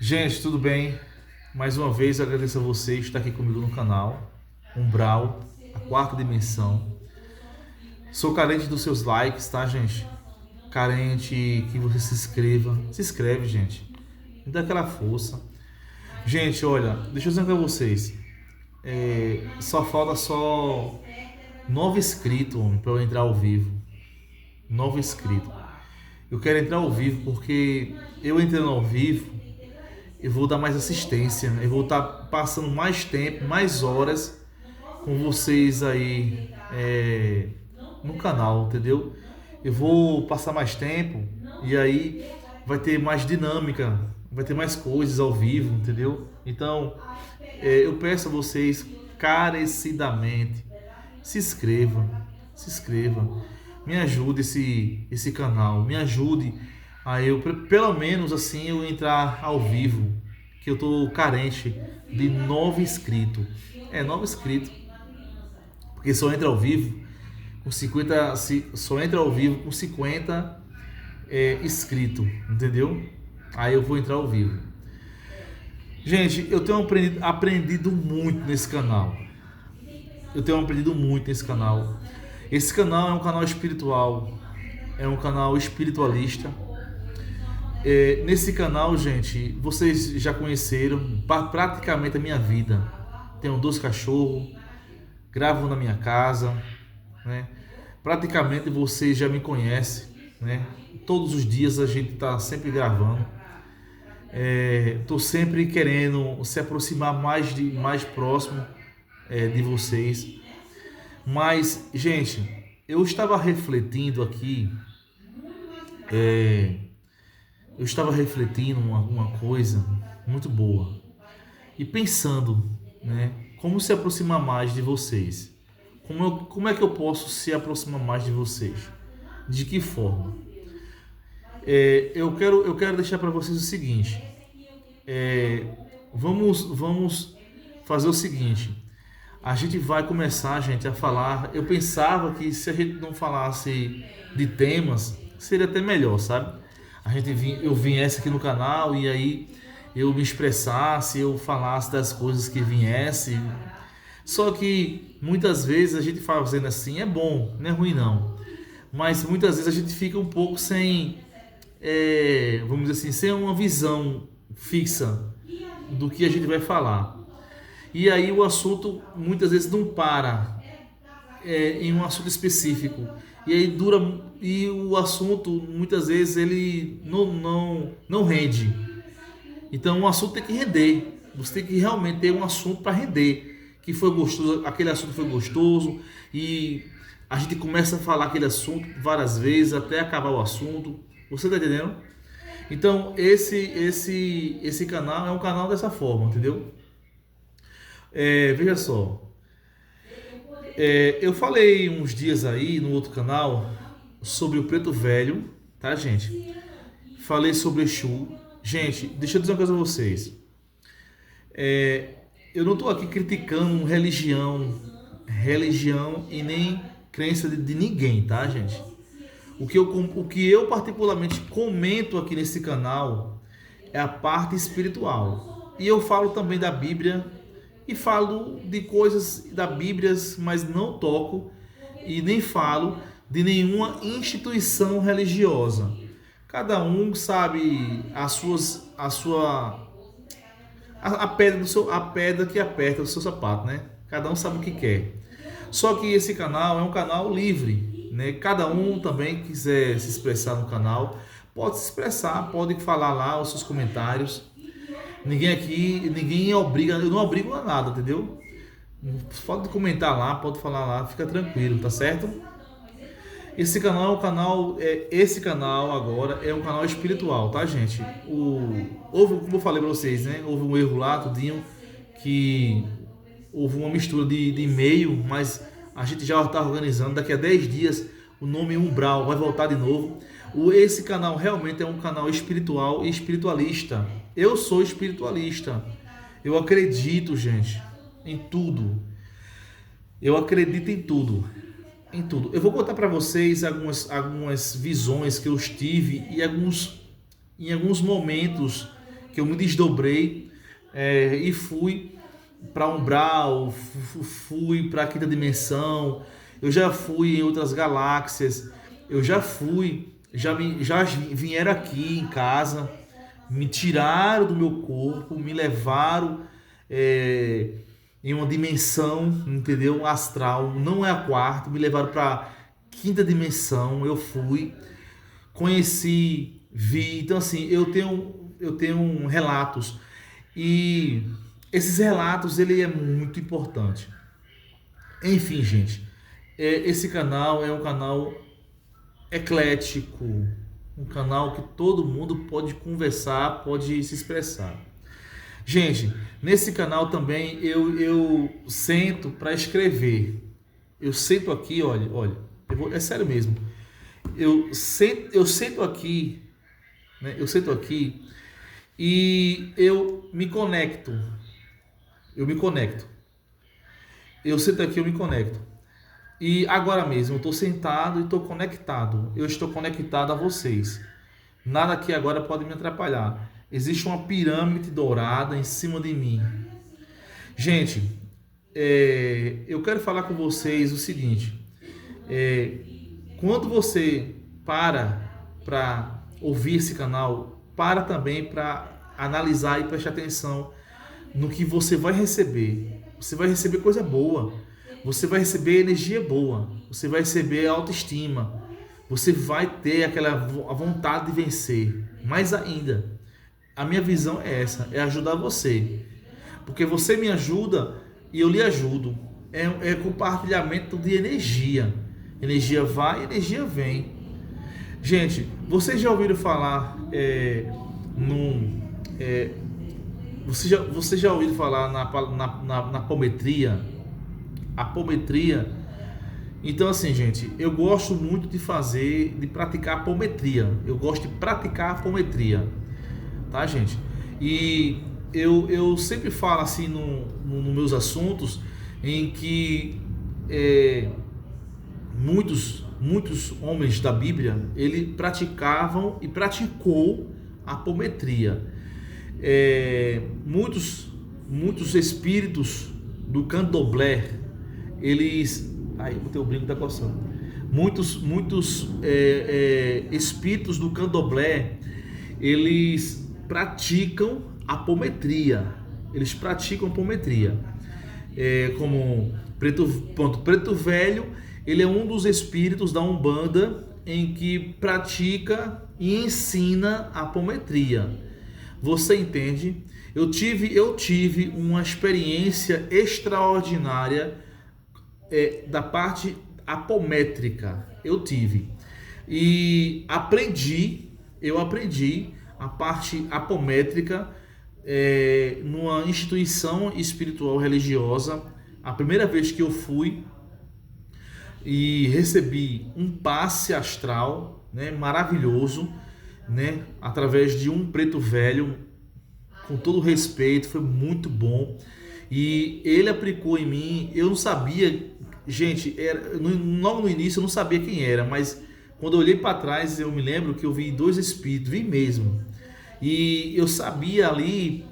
Gente, tudo bem? Mais uma vez agradeço a vocês que estão aqui comigo no canal Umbral, a quarta dimensão. Sou carente dos seus likes, tá, gente? Carente que você se inscreva. Se inscreve, gente. Me dá aquela força. Gente, olha, deixa eu dizer pra vocês. Só falta só 9 inscritos, homem, pra eu entrar ao vivo. 9 inscritos. Eu quero entrar ao vivo porque eu entrando ao vivo eu vou dar mais assistência, eu vou estar passando mais tempo, mais horas com vocês aí no canal, entendeu? Eu vou passar mais tempo e aí vai ter mais dinâmica, vai ter mais coisas ao vivo, entendeu? Então eu peço a vocês carecidamente, se inscreva, se inscreva, me ajude esse canal, me ajude a eu, pelo menos assim, eu entrar ao vivo, que eu tô carente de 9 inscritos. 9 inscritos, porque só entra ao vivo com 50, só entra ao vivo com 50 inscritos, entendeu? Aí eu vou entrar ao vivo. Gente, eu tenho aprendido muito nesse canal. Eu tenho aprendido muito nesse canal. Esse canal é um canal espiritual, é um canal espiritualista. Nesse canal, gente, vocês já conheceram praticamente a minha vida. Tenho 2 cachorros, gravo na minha casa, né? Praticamente vocês já me conhecem, né? Todos os dias a gente está sempre gravando. Estou sempre querendo se aproximar mais próximo de vocês. Mas, gente, eu estava refletindo aqui, eu estava refletindo uma coisa muito boa e pensando, né, como se aproximar mais de vocês. Como é que eu posso se aproximar mais de vocês? De que forma? Eu quero deixar para vocês o seguinte. Vamos fazer o seguinte. A gente vai começar, gente, a falar. Eu pensava que se a gente não falasse de temas, seria até melhor, sabe? Eu viesse aqui no canal e aí eu me expressasse, eu falasse das coisas que viesse. Só que muitas vezes a gente fazendo assim é bom, não é ruim não. Mas muitas vezes a gente fica um pouco sem, vamos dizer assim, sem uma visão fixa do que a gente vai falar. E aí o assunto muitas vezes não para em um assunto específico. E aí dura, e o assunto muitas vezes ele não rende. Então o assunto tem que render. Você tem que realmente ter um assunto para render. Que foi gostoso, aquele assunto foi gostoso. E a gente começa a falar aquele assunto várias vezes até acabar o assunto. Você está entendendo? Então esse canal é um canal dessa forma, entendeu? Veja só. Eu falei uns dias aí no outro canal sobre o Preto Velho, tá, gente? Falei sobre Exu. Gente, deixa eu dizer uma coisa a vocês. Eu não estou aqui criticando religião e nem crença de ninguém, tá, gente? O que eu particularmente comento aqui nesse canal é a parte espiritual. E eu falo também da Bíblia e falo de coisas da Bíblia, mas não toco e nem falo de nenhuma instituição religiosa. Cada um sabe a pedra a pedra que aperta o seu sapato, né? Cada um sabe o que quer. Só que esse canal é um canal livre, né? Cada um também quiser se expressar no canal, pode se expressar, pode falar lá os seus comentários. Ninguém obriga, eu não obrigo a nada, entendeu? Pode comentar lá, pode falar lá, fica tranquilo, tá certo? Esse canal agora é um canal espiritual, tá, gente? Como eu falei pra vocês, né? Houve um erro lá, tudinho, que houve uma mistura de e-mail, mas a gente já está organizando. Daqui a 10 dias o nome Umbral vai voltar de novo. Esse canal realmente é um canal espiritual e espiritualista. Eu sou espiritualista. Eu acredito, gente, em tudo. Eu acredito em tudo. Em tudo. Eu vou contar para vocês algumas visões que eu tive e em alguns momentos que eu me desdobrei e fui para umbral, fui para a quinta dimensão, eu já fui em outras galáxias, eu já fui, já vieram aqui em casa, me tiraram do meu corpo, me levaram em uma dimensão, entendeu? Astral, não é a quarta, me levaram para quinta dimensão, eu fui, conheci, vi, então assim, eu tenho relatos e esses relatos ele é muito importante. Enfim, gente, esse canal é um canal eclético, um canal que todo mundo pode conversar, pode se expressar. Gente, nesse canal também eu sento para escrever. Eu sento aqui, olha, é sério mesmo. Eu sento aqui, né? Eu sento aqui e eu me conecto. Eu me conecto. Eu sento aqui, eu me conecto. E agora mesmo eu estou sentado e estou conectado. Eu estou conectado a vocês. Nada aqui agora pode me atrapalhar. Existe uma pirâmide dourada em cima de mim. Gente, eu quero falar com vocês o seguinte. Quando você para ouvir esse canal, para também para analisar e prestar atenção no que você vai receber. Você vai receber coisa boa. Você vai receber energia boa. Você vai receber autoestima. Você vai ter a vontade de vencer. Mais ainda, a minha visão é essa, é ajudar você. Porque você me ajuda e eu lhe ajudo. É compartilhamento de energia. Energia vai, energia vem. Gente, vocês já ouviram falar vocês já ouviram falar na apometria? Apometria. Então assim, gente, eu gosto muito de praticar apometria. Eu gosto de praticar apometria, tá, gente? E eu sempre falo assim nos meus assuntos em que muitos homens da Bíblia, ele praticavam e praticou a apometria. Muitos espíritos do candomblé, eles... Ai, eu botei o brinco da coçando. Muitos espíritos do candomblé, eles praticam apometria. Eles praticam apometria. Como Preto Velho, ele é um dos espíritos da Umbanda em que pratica e ensina a apometria. Você entende? Eu tive uma experiência extraordinária da parte apométrica. Eu tive. E eu aprendi a parte apométrica numa instituição espiritual religiosa. A primeira vez que eu fui e recebi um passe astral, né, maravilhoso, né, através de um preto velho, com todo respeito, foi muito bom. E ele aplicou em mim, eu não sabia, gente, logo no início eu não sabia quem era, mas quando eu olhei para trás eu me lembro que eu vi dois espíritos, vi mesmo. E eu sabia ali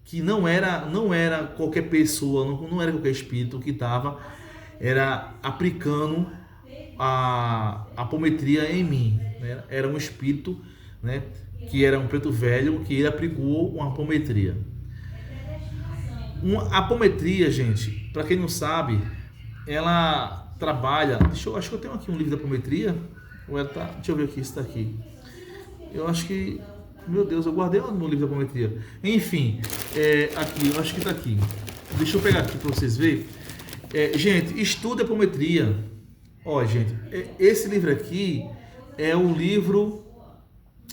que não era qualquer pessoa, não era qualquer espírito que estava aplicando a apometria em mim, né? Era um espírito, né, que era um preto velho, que ele aplicou uma apometria. A apometria, gente, para quem não sabe, ela trabalha... acho que eu tenho aqui um livro da apometria. Deixa eu ver aqui se está aqui. Eu acho que... Meu Deus, eu guardei no livro da apometria. Enfim, aqui, eu acho que está aqui. Deixa eu pegar aqui para vocês verem. Gente, estuda apometria. Ó, gente, esse livro aqui é um livro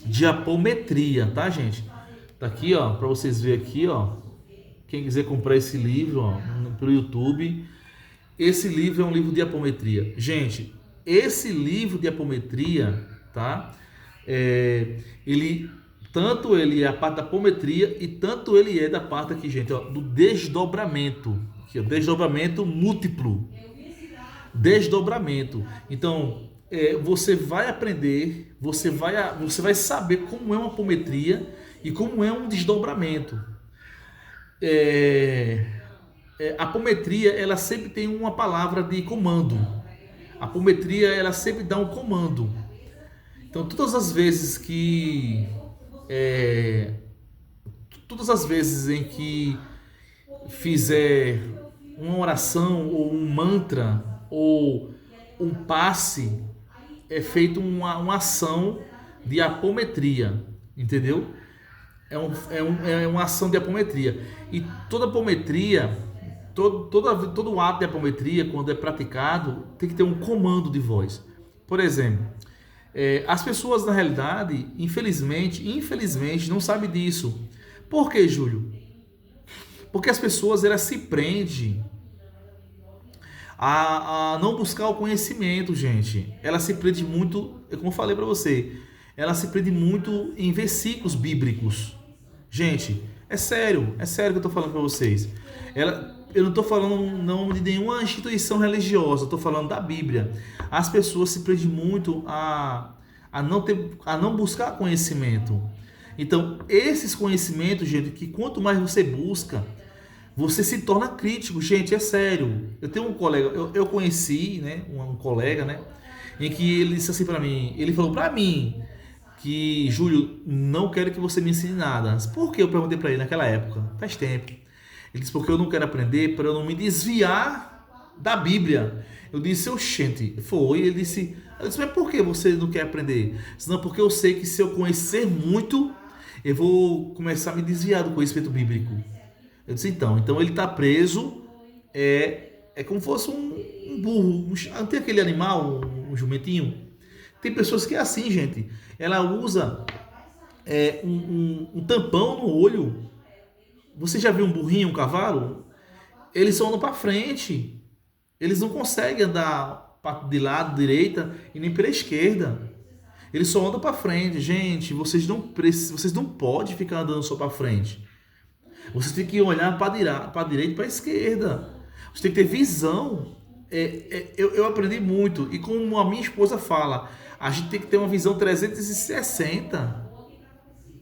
de apometria, tá, gente? Tá aqui, ó, para vocês verem aqui, ó. Quem quiser comprar esse livro, ó, pelo YouTube, esse livro é um livro de apometria. Gente, esse livro de apometria, tá? Ele é a parte da apometria e tanto ele é da parte aqui, gente, ó, do desdobramento. Aqui, ó, desdobramento múltiplo. Desdobramento. Então, você vai aprender, você vai saber como é uma apometria e como é um desdobramento. A apometria, ela sempre tem uma palavra de comando. A apometria, ela sempre dá um comando. Então, é, todas as vezes em que fizer uma oração ou um mantra ou um passe, é feito uma ação de apometria, entendeu? É uma ação de apometria. E toda apometria, todo ato de apometria, quando é praticado, tem que ter um comando de voz. Por exemplo, as pessoas, na realidade, infelizmente, não sabem disso. Por que, Júlio? Porque as pessoas, elas se prendem a não buscar o conhecimento, gente. Ela se prende muito, como eu falei para você, ela se prende muito em versículos bíblicos. Gente, é sério que eu estou falando para vocês. Eu não estou falando não de nenhuma instituição religiosa, eu estou falando da Bíblia. As pessoas se prendem muito a não buscar conhecimento. Então, esses conhecimentos, gente, que quanto mais você busca, você se torna crítico, gente, é sério. Eu tenho um colega, eu conheci, né, um colega, né, em que ele disse assim para mim, ele falou para mim que, Júlio, não quero que você me ensine nada. Por que? Eu perguntei para ele naquela época, faz tempo. Ele disse, porque eu não quero aprender para eu não me desviar da Bíblia. Eu disse, oxente, foi. Ele disse, mas por que você não quer aprender? Não, porque eu sei que se eu conhecer muito, eu vou começar a me desviar do conhecimento bíblico. Eu disse, então ele está preso, é como se fosse um burro. Não tem aquele animal, um jumentinho? Tem pessoas que é assim, gente. Ela usa um tampão no olho. Você já viu um burrinho, um cavalo? Eles só andam para frente. Eles não conseguem andar de lado, direita e nem pela esquerda. Eles só andam para frente. Gente, vocês não podem ficar andando só para frente. Vocês têm que olhar para a direita e para a esquerda. Você tem que ter visão. Eu aprendi muito. E como a minha esposa fala, a gente tem que ter uma visão 360.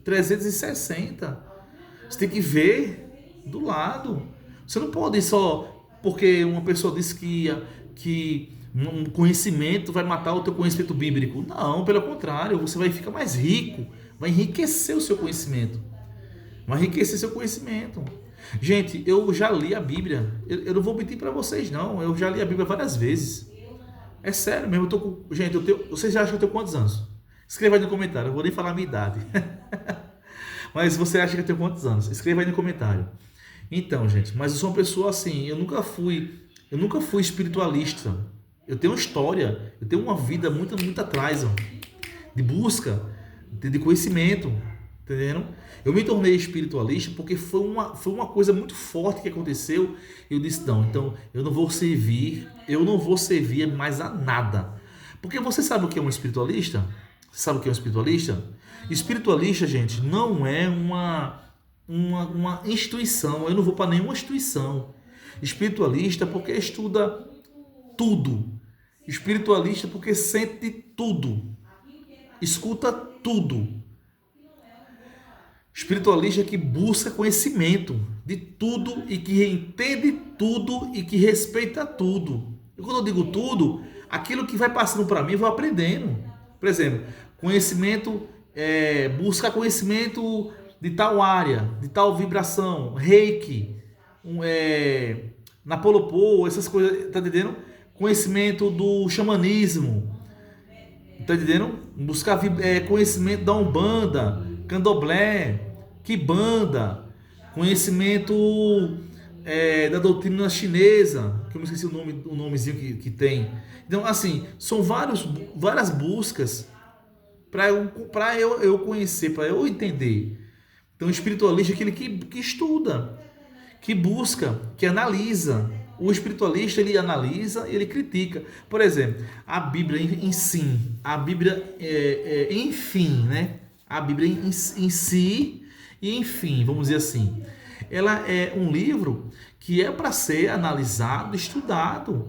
360. Você tem que ver do lado. Você não pode só porque uma pessoa disse que um conhecimento vai matar o teu conhecimento bíblico. Não, pelo contrário, você vai ficar mais rico. Vai enriquecer o seu conhecimento. Vai enriquecer seu conhecimento. Gente, eu já li a Bíblia. Eu não vou mentir para vocês, não. Eu já li a Bíblia várias vezes. É sério mesmo. Gente, vocês já acham que eu tenho quantos anos? Escreva aí no comentário. Eu vou nem falar a minha idade. Mas você acha que eu tenho quantos anos? Escreva aí no comentário. Então, gente, mas eu sou uma pessoa assim. Eu nunca fui espiritualista. Eu tenho uma história. Eu tenho uma vida muito atrás, ó, de busca, de conhecimento. Entendendo? Eu me tornei espiritualista porque foi uma coisa muito forte que aconteceu. Eu disse, não, então eu não vou servir mais a nada. Porque você sabe o que é um espiritualista? Você sabe o que é um espiritualista? Espiritualista, gente, não é uma instituição. Eu não vou para nenhuma instituição. Espiritualista porque estuda tudo. Espiritualista porque sente tudo. Escuta tudo. Espiritualista que busca conhecimento de tudo e que entende tudo e que respeita tudo. E quando eu digo tudo, aquilo que vai passando para mim, eu vou aprendendo. Por exemplo, buscar conhecimento de tal área, de tal vibração, reiki, napolopô, essas coisas, tá entendendo? Conhecimento do xamanismo, tá entendendo? Buscar conhecimento da Umbanda, Candomblé, Quimbanda, conhecimento da doutrina chinesa, que eu me esqueci o nomezinho que tem. Então, assim, são várias buscas para eu conhecer, para eu entender. Então, o espiritualista é aquele que estuda, que busca, que analisa. O espiritualista, ele analisa, ele critica. Por exemplo, a Bíblia em si, a Bíblia enfim, né? A Bíblia em si e enfim, vamos dizer assim. Ela é um livro que é para ser analisado, estudado,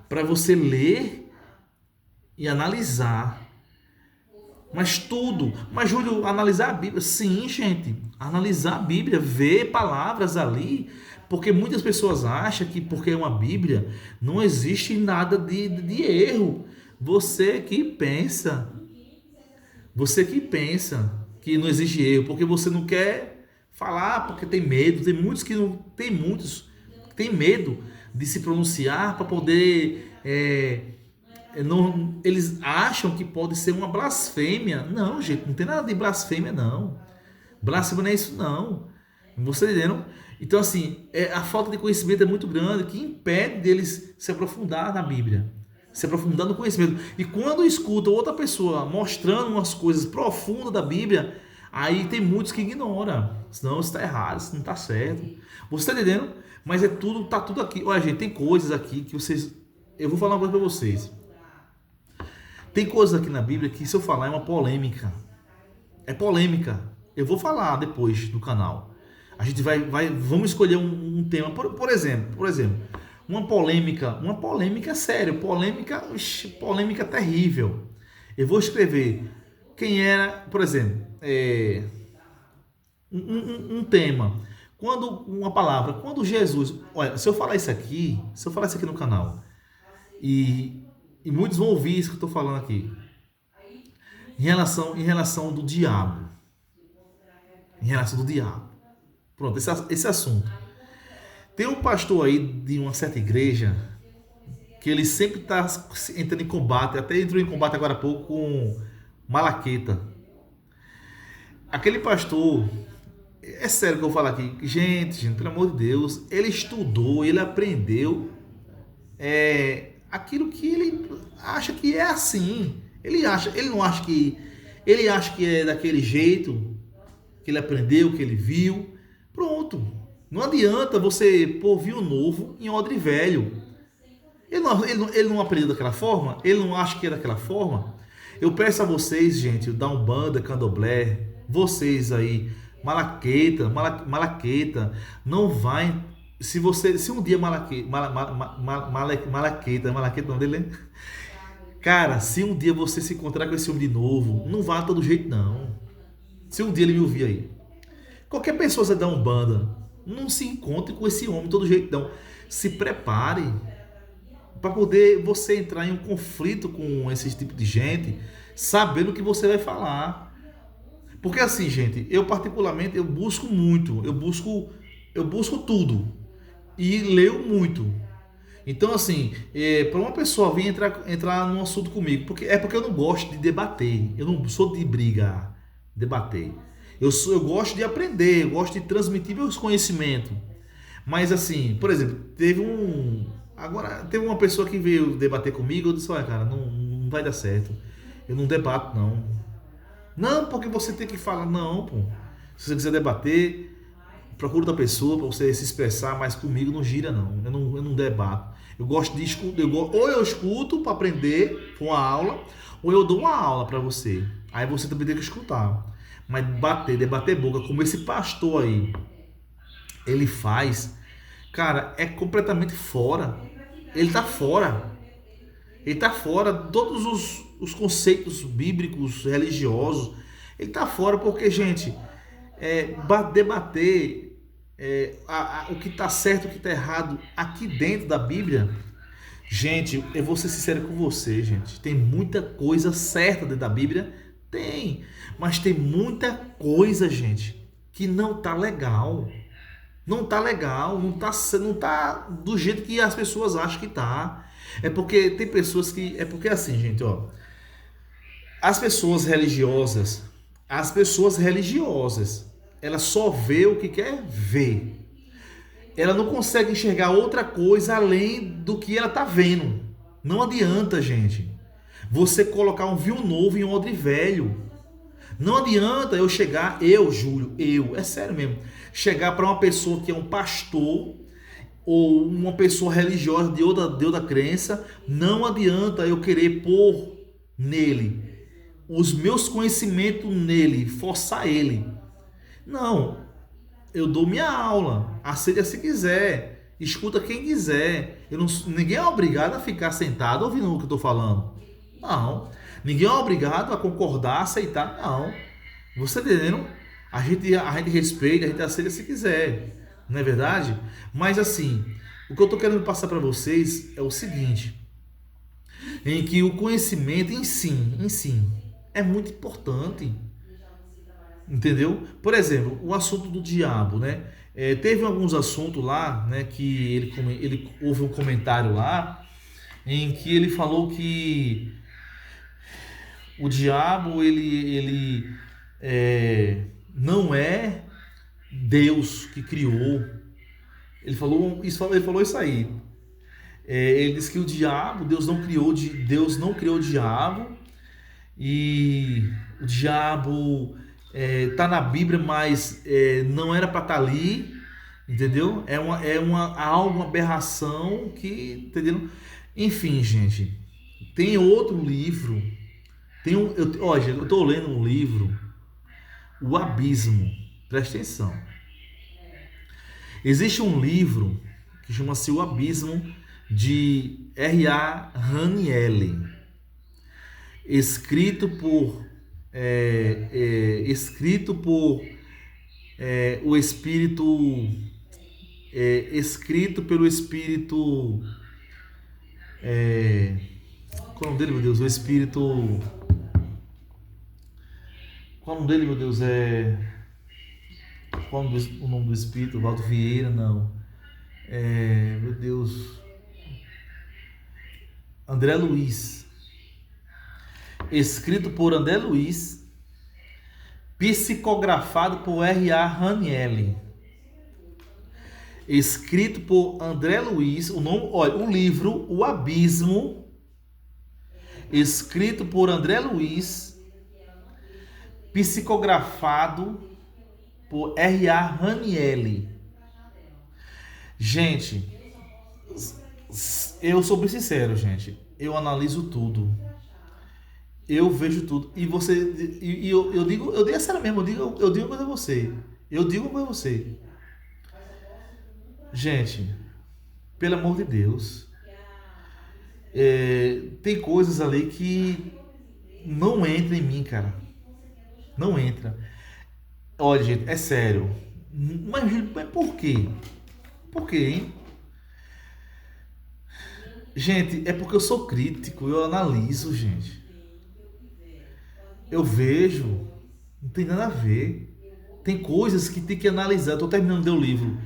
para você ler e analisar. Mas tudo. Mas, Júlio, analisar a Bíblia. Sim, gente. Analisar a Bíblia, ver palavras ali. Porque muitas pessoas acham que porque é uma Bíblia, não existe nada de erro. Você que pensa. Você que pensa que não existe erro, porque você não quer falar, porque tem medo. Tem muitos que não. Tem muitos que têm medo de se pronunciar para poder. Não, eles acham que pode ser uma blasfêmia. Não, gente, não tem nada de blasfêmia, não. Blasfêmia não é isso, não. Você entendeu? Então, assim, a falta de conhecimento é muito grande, que impede deles se aprofundar na Bíblia, se aprofundar no conhecimento. E quando escuta outra pessoa mostrando umas coisas profundas da Bíblia, aí tem muitos que ignoram. Senão isso está errado, isso não está certo. Você está entendendo? Mas tá tudo aqui. Olha, gente, tem coisas aqui que vocês. Eu vou falar uma coisa para vocês. Tem coisas aqui na Bíblia que, se eu falar, é uma polêmica. É polêmica. Eu vou falar depois do canal. A gente vamos escolher um tema. Por exemplo, uma polêmica séria, polêmica terrível. Eu vou escrever quem era, por exemplo, um tema. Quando Jesus, olha, se eu falar isso aqui no canal, e muitos vão ouvir isso que eu estou falando aqui. Em relação do diabo. Em relação do diabo. Pronto, esse assunto. Tem um pastor aí de uma certa igreja que ele sempre está entrando em combate. Até entrou em combate agora há pouco com Malaqueta. Aquele pastor, é sério que eu vou falar aqui. Gente, pelo amor de Deus, ele estudou, ele aprendeu aquilo que ele acha que é assim. Ele acha que é daquele jeito que ele aprendeu, que ele viu. Pronto. Não adianta você pôr vinho novo em odre velho. Ele não aprendeu daquela forma? Ele não acha que é daquela forma? Eu peço a vocês, gente, da Umbanda, Candomblé, vocês aí, Malaqueta, não vai. Se um dia Malaqueta, não dele, cara, se um dia você se encontrar com esse homem de novo, não vá todo jeito não. Se um dia ele me ouvir aí, qualquer pessoa da Umbanda, não se encontre com esse homem todo jeito não. Se prepare para poder você entrar em um conflito com esse tipo de gente, sabendo o que você vai falar. Porque assim, gente, eu particularmente eu busco tudo e leio muito. Então, assim, para uma pessoa vir entrar num assunto comigo, porque eu não gosto de debater, eu não sou de brigar, debater. Eu gosto de aprender, eu gosto de transmitir meus conhecimentos. Mas, assim, por exemplo, teve uma pessoa que veio debater comigo, eu disse, olha, cara, não vai dar certo. Eu não debato, não. Não, porque você tem que falar, não, pô. Se você quiser debater, procura outra pessoa para você se expressar, mas comigo não gira, não. Eu não debato. Eu gosto de escutar. Ou eu escuto para aprender com a aula, ou eu dou uma aula para você. Aí você também tem que escutar. Mas debater boca, como esse pastor aí, ele faz, cara, é completamente fora. Ele tá fora. Ele tá fora de todos os conceitos bíblicos, religiosos. Ele tá fora porque, gente, debater o que está certo, o que está errado aqui dentro da Bíblia, gente, eu vou ser sincero com você, gente, tem muita coisa certa dentro da Bíblia, tem, mas tem muita coisa, gente, que não tá legal, não tá do jeito que as pessoas acham que tá. É porque tem pessoas que, assim, gente, ó, as pessoas religiosas, ela só vê o que quer ver. Ela não consegue enxergar outra coisa além do que ela está vendo. Não adianta, gente, você colocar um vinho novo em um odre velho. Não adianta Júlio, é sério mesmo, chegar para uma pessoa que é um pastor ou uma pessoa religiosa de outra crença, não adianta eu querer pôr nele os meus conhecimentos nele, forçar ele. Não, eu dou minha aula, aceita se quiser, escuta quem quiser. Ninguém é obrigado a ficar sentado ouvindo o que eu estou falando. Não, Ninguém é obrigado a concordar, aceitar, não. Você tá entendendo? A gente respeita, a gente aceita se quiser, não é verdade? Mas assim, o que eu tô querendo passar para vocês é o seguinte, em que o conhecimento em si, é muito importante, entendeu? Por exemplo, o assunto do diabo, né? Teve alguns assuntos lá, né, que ele houve um comentário lá em que ele falou que o diabo não é Deus que criou. Ele falou isso aí. Ele disse que o diabo, Deus não criou o diabo, e o diabo tá na Bíblia, mas não era para estar ali, entendeu? Há uma aberração que, entendeu? Enfim, gente, tem outro livro, eu tô lendo um livro, O Abismo, presta atenção. Existe um livro que chama-se O Abismo, de R.A. Haniel, escrito por o espírito, escrito pelo espírito, qual é o nome dele, meu Deus? O espírito, qual é o nome dele, meu Deus? Qual é o nome do espírito? Valdo Vieira, não. Meu Deus. André Luiz. Escrito por André Luiz, psicografado por R.A. Haniel. Escrito por André Luiz, o livro O Abismo, escrito por André Luiz, psicografado por R.A. Haniel. Gente, eu sou bem sincero, gente. Eu analiso tudo. Eu vejo tudo. E você. Eu digo a sério mesmo, eu digo uma coisa a você. Eu digo uma coisa a você. Gente, pelo amor de Deus. Tem coisas ali que não entra em mim, cara. Não entra. Olha, gente, é sério. Mas por quê? Por quê, hein? Gente, é porque eu sou crítico, eu analiso, gente. Eu vejo, não tem nada a ver. Tem coisas que tem que analisar. Eu tô terminando de ler o livro.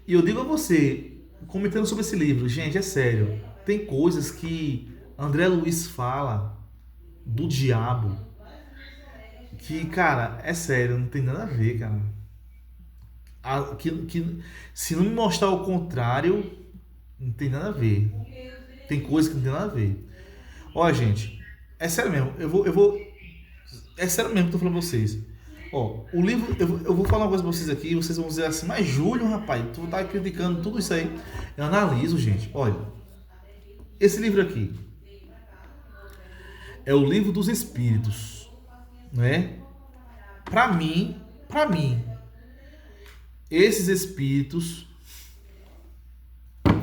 E eu digo a você, comentando sobre esse livro, gente, é sério. Tem coisas que André Luiz fala do diabo que, cara, é sério, não tem nada a ver, cara. Se não me mostrar o contrário, não tem nada a ver. Tem coisa que não tem nada a ver. Ó, gente, é sério mesmo. É sério mesmo que eu tô falando pra vocês. Ó, o livro, eu vou falar uma coisa pra vocês aqui, e vocês vão dizer assim, mas Júlio, rapaz, tu tá criticando tudo isso aí. Eu analiso, gente. Olha, esse livro aqui é o Livro dos Espíritos, né? Pra mim, esses espíritos,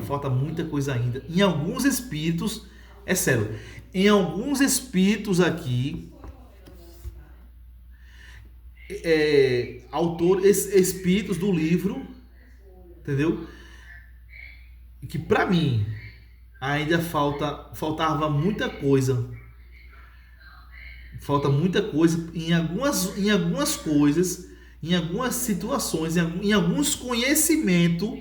falta muita coisa ainda. Em alguns espíritos, é sério, em alguns espíritos aqui, espíritos do livro, entendeu? Que pra mim ainda faltava muita coisa. Falta muita coisa em algumas coisas, em algumas situações, em alguns conhecimentos.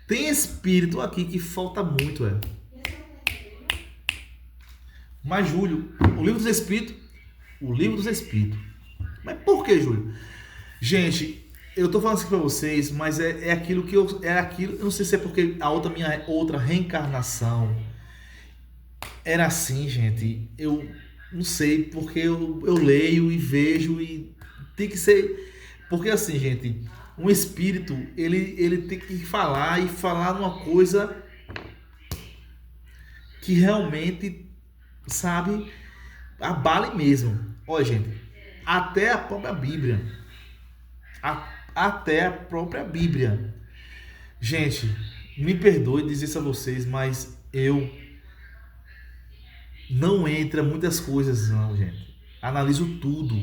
Tem espírito aqui que falta muito, Mas, Júlio, o livro dos espíritos. Mas por que, Júlio? Gente, eu tô falando isso aqui pra vocês, mas é aquilo que eu não sei se é porque minha outra reencarnação era assim, gente. Eu não sei, porque eu leio e vejo e tem que ser. Porque assim, gente, um espírito, ele tem que falar e falar uma coisa que realmente, sabe, abale mesmo. Olha, gente, até a própria Bíblia. Até a própria Bíblia. Gente, me perdoe dizer isso a vocês, mas eu não entra muitas coisas, não, gente. Analiso tudo.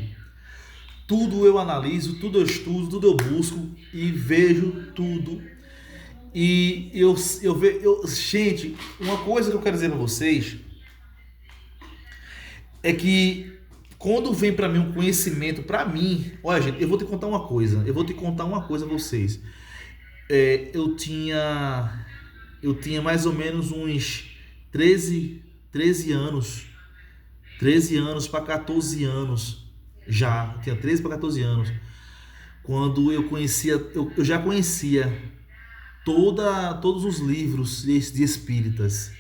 Tudo eu analiso, tudo eu estudo, tudo eu busco e vejo tudo. E eu vejo. Gente, uma coisa que eu quero dizer para vocês é que quando vem para mim um conhecimento, para mim, olha, gente, eu vou te contar uma coisa. Eu vou te contar uma coisa a vocês. Eu tinha mais ou menos uns 13 anos. 13 anos para 14 anos já. Eu tinha 13 para 14 anos. Quando eu já conhecia todos os livros de espíritas.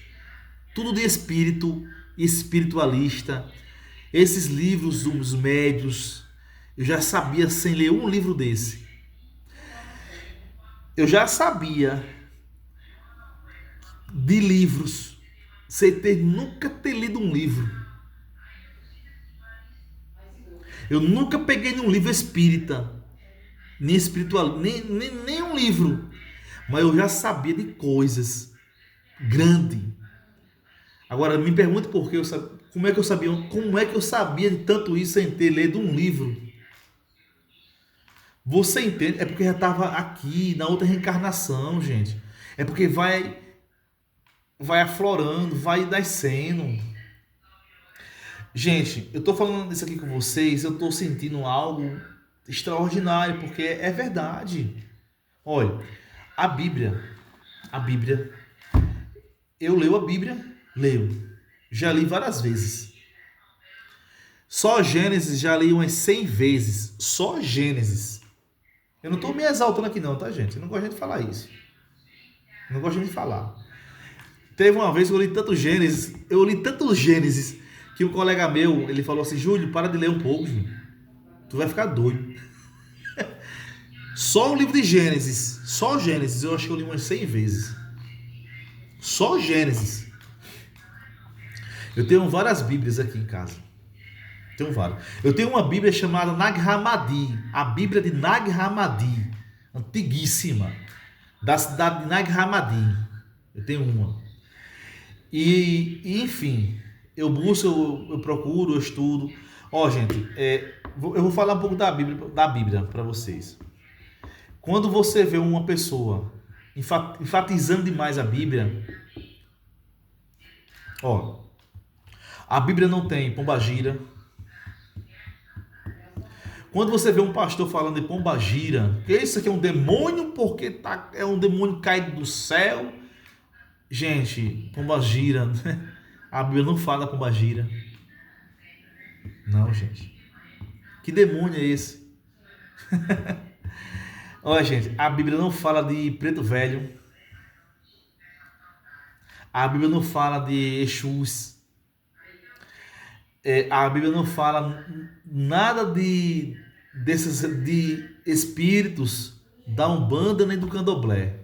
Tudo de espírito, espiritualista. Esses livros dos médios, eu já sabia sem ler um livro desse. Eu já sabia de livros sem nunca ter lido um livro. Eu nunca peguei num livro espírita, nem espiritual, nem um livro. Mas eu já sabia de coisas grandes. Agora me pergunte por que eu sabia, como é que eu sabia de tanto isso sem ter lido um livro? Você entende? É porque já estava aqui na outra reencarnação, gente. É porque vai aflorando, vai descendo. Gente, eu tô falando isso aqui com vocês, eu tô sentindo algo extraordinário, porque é verdade. Olha, a Bíblia, eu leio a Bíblia, leio. Já li várias vezes. Só Gênesis já li umas 100 vezes. Só Gênesis. Eu não tô me exaltando aqui não, tá, gente? Eu não gosto de falar isso. Eu não gosto de falar. Teve uma vez que eu li tanto Gênesis, que um colega meu, ele falou assim: Júlio, para de ler um pouco, Júlio. Tu vai ficar doido. Só o livro de Gênesis, eu acho que eu li umas 100 vezes. Só Gênesis. Eu tenho várias Bíblias aqui em casa. Tenho várias. Eu tenho uma Bíblia chamada Nag Hammadi, a Bíblia de Nag Hammadi, antiguíssima, da cidade de Nag Hammadi. Eu tenho uma. E enfim, eu busco, eu procuro, eu estudo. Ó, gente, eu vou falar um pouco da Bíblia para vocês. Quando você vê uma pessoa enfatizando demais a Bíblia, ó, a Bíblia não tem pombagira. Quando você vê um pastor falando de pombagira, que isso aqui é um demônio porque é um demônio caído do céu. Gente, pombagira, a Bíblia não fala pombagira. Não, gente. Que demônio é esse? Olha, gente, a Bíblia não fala de preto velho. A Bíblia não fala de Exus. A Bíblia não fala nada de espíritos da Umbanda nem do Candomblé.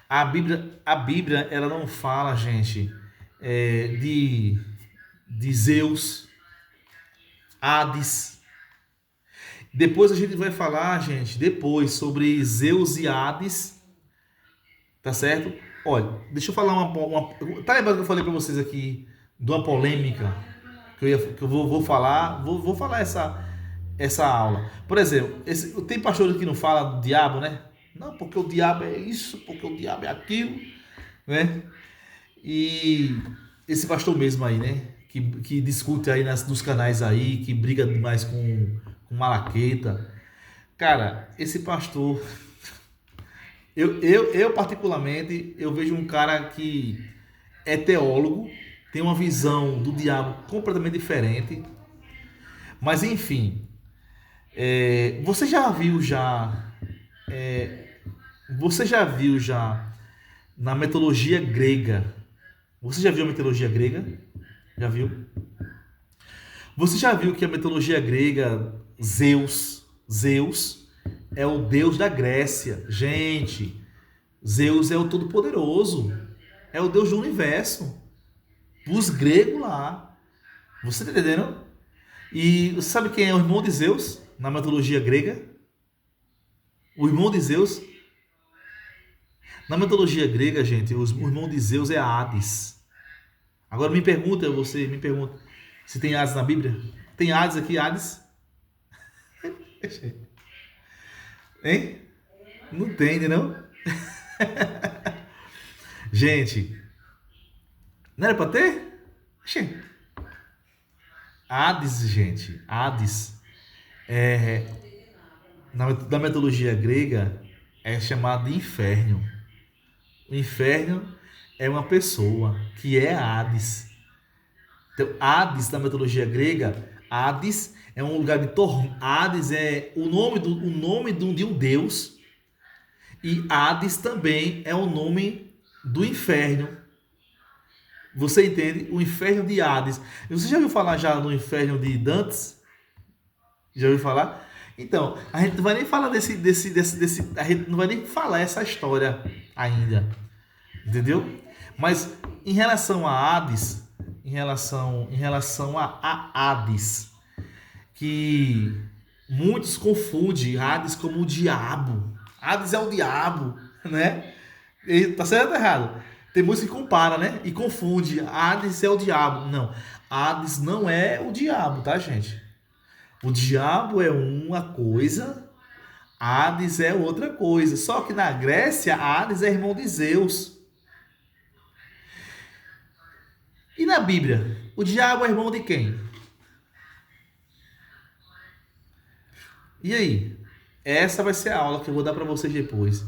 A Bíblia ela não fala, gente, de Zeus, Hades. Depois a gente vai falar, gente, sobre Zeus e Hades, tá certo? Olha, deixa eu falar tá lembrado que eu falei para vocês aqui de uma polêmica que eu vou falar, vou falar essa aula. Por exemplo, tem pastor que não fala do diabo, né? Não, porque o diabo é isso, porque o diabo é aquilo, né? E esse pastor mesmo aí, né? Que discute aí nos canais aí, que briga demais com Malaqueta. Cara, esse pastor, eu particularmente, eu vejo um cara que é teólogo, tem uma visão do diabo completamente diferente. Mas enfim, você já viu na mitologia grega? Você já viu a mitologia grega? Já viu? Você já viu que a mitologia grega, Zeus é o deus da Grécia. Gente, Zeus é o Todo-Poderoso. É o deus do universo. Os gregos lá. Você tá entendendo? E você sabe quem é o irmão de Zeus na mitologia grega? O irmão de Zeus. Na mitologia grega, gente, o irmão de Zeus é Hades. Agora você me pergunta, se tem Hades na Bíblia? Tem Hades aqui, Hades? Hein? Não tem, né, não? Gente, não era pra ter? Oxê. Hades, gente, Hades, é, na mitologia grega, é chamado de inferno. O inferno é uma pessoa, que é Hades. Então, Hades, na mitologia grega, Hades é um lugar de tormento. Hades é de um deus, e Hades também é o nome do inferno. Você entende? O inferno de Hades. Você já ouviu falar já no inferno de Dantes? Já ouviu falar? Então, a gente não vai nem falar a gente não vai nem falar essa história ainda, entendeu? Mas em relação a Hades, em relação a Hades, que muitos confundem Hades como o diabo. Hades é o diabo, né? E, tá certo ou errado? Tem música que compara, né? E confunde. Hades é o diabo. Não. Hades não é o diabo, tá, gente? O diabo é uma coisa, Hades é outra coisa. Só que na Grécia, Hades é irmão de Zeus. E na Bíblia, o diabo é irmão de quem? E aí? Essa vai ser a aula que eu vou dar para vocês depois.